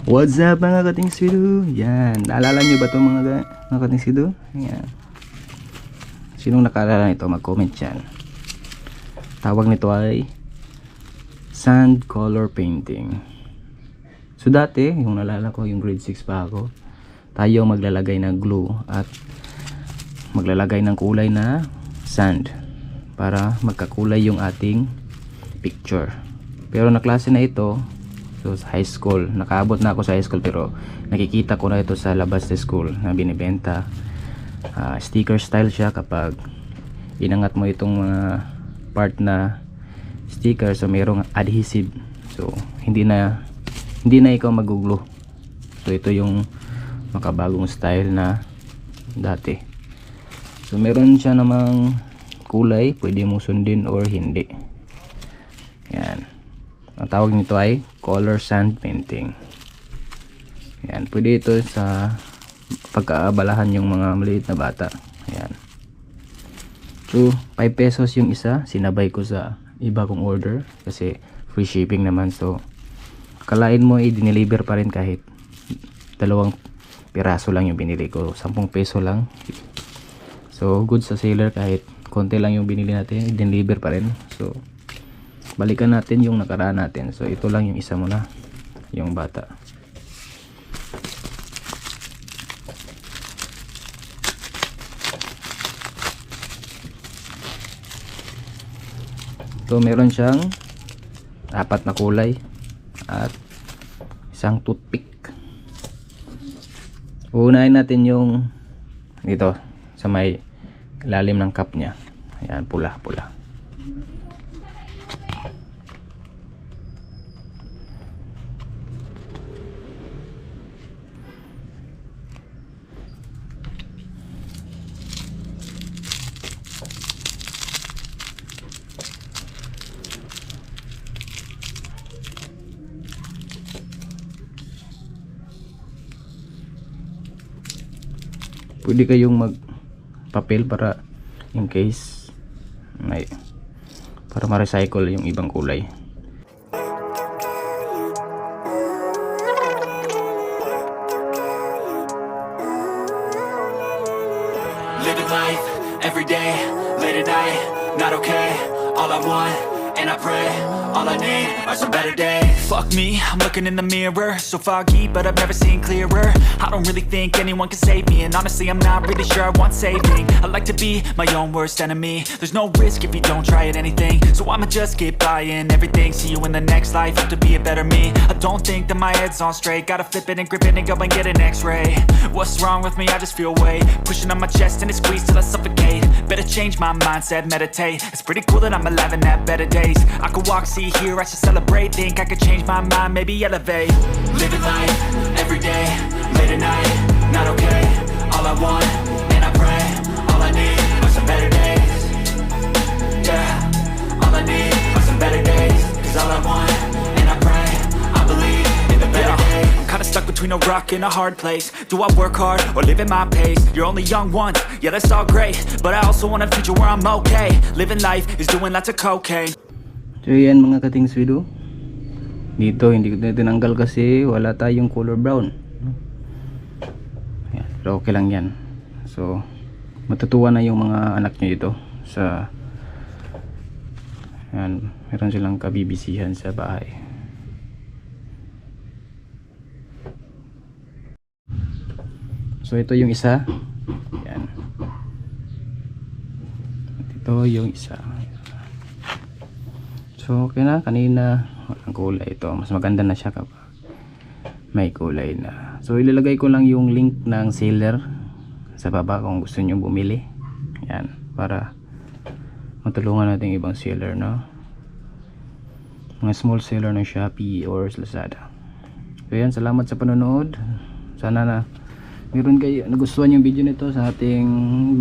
What's up mga katingsido? Yan, naalala nyo ba ito mga katingsido? Yan. Sinong nakaalala nito, mag-comment yan. Tawag nito ay sand color painting. So dati, yung naalala ko, yung grade 6 pa ako, tayo maglalagay ng glue at maglalagay ng kulay na sand para magkakulay yung ating picture. Pero na klase na ito, so sa high school, nakaabot na ako sa high school, pero nakikita ko na ito sa labas sa school na binibenta. Sticker style siya. Kapag inangat mo itong mga part na sticker, so mayroong adhesive, so hindi na ikaw magugulo. So ito yung makabagong style na dati. So meron siya namang kulay, pwede mo sundin or hindi. Yan, ang tawag nito ay color sand painting. Yan, pwede ito sa pagkaabalahan yung mga maliit na bata. Yan. So 5 pesos yung isa, sinabay ko sa iba kong order kasi free shipping naman. So kalain mo i-deliver pa rin kahit 2 piraso lang yung binili ko, 10 peso lang. So good sa seller, kahit konti lang yung binili natin, i-deliver pa rin. So balikan natin yung nakaraan natin. So ito lang yung isa muna, yung bata. So meron siyang 4 na kulay at isang toothpick. Uunahin natin yung dito sa may lalim ng cup niya. Ayan, pula. Pwede kayong magpapel para in case para ma-recycle yung ibang kulay. Living life every day, late at night, not okay. All I want, and I pray, all I need are some better days. Fuck me, I'm looking in the mirror, so foggy, but I've never seen clearer. I don't really think anyone can save me, and honestly I'm not really sure I want saving. I like to be my own worst enemy. There's no risk if you don't try at anything, so I'ma just keep buying everything. See you in the next life, have to be a better me. I don't think that my head's on straight, gotta flip it and grip it and go and get an x-ray. What's wrong with me? I just feel weight pushing on my chest and it squeezes till I suffocate. Better change my mindset, meditate. It's pretty cool that I'm alive and have better days. I could walk, see, hear, I should celebrate. Think I could change my mind, maybe elevate. Living life, every day, late at night, not okay. All I want, and I pray, all I need are some better days. Yeah, all I need are some better days. Cause all I want, and I pray, I believe in the better days. I'm kinda stuck between a rock and a hard place. Do I work hard or live at my pace? You're only young once, yeah that's all great, but I also want a future where I'm okay. Living life is doing lots of cocaine. So yan mga katingsido, dito hindi ko na tinanggal kasi wala tayong color brown. Ayan, pero okay lang yan. So matutuwa na yung mga anak nyo dito sa ayan, meron silang kabibisihan sa bahay. So ito yung isa. Ayan. Ito yung isa. So okay na, kanina walang kulay. Ito mas maganda na siya kapag may kulay na. So ilalagay ko lang yung link ng seller sa baba kung gusto nyo bumili. Yan, para matulungan natin ibang seller, no? Mga small seller ng Shopee or Lazada. So yan, salamat sa panonood. Sana na meron kayo nagustuhan yung video nito sa ating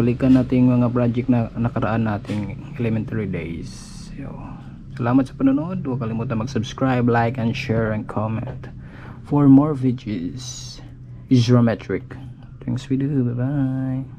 balikan nating mga project na nakaraan nating elementary days. So salamat sa panonood. Huwag kalimutan mag-subscribe, like, and share, and comment for more videos. Geometric. Thanks for the video. Bye-bye.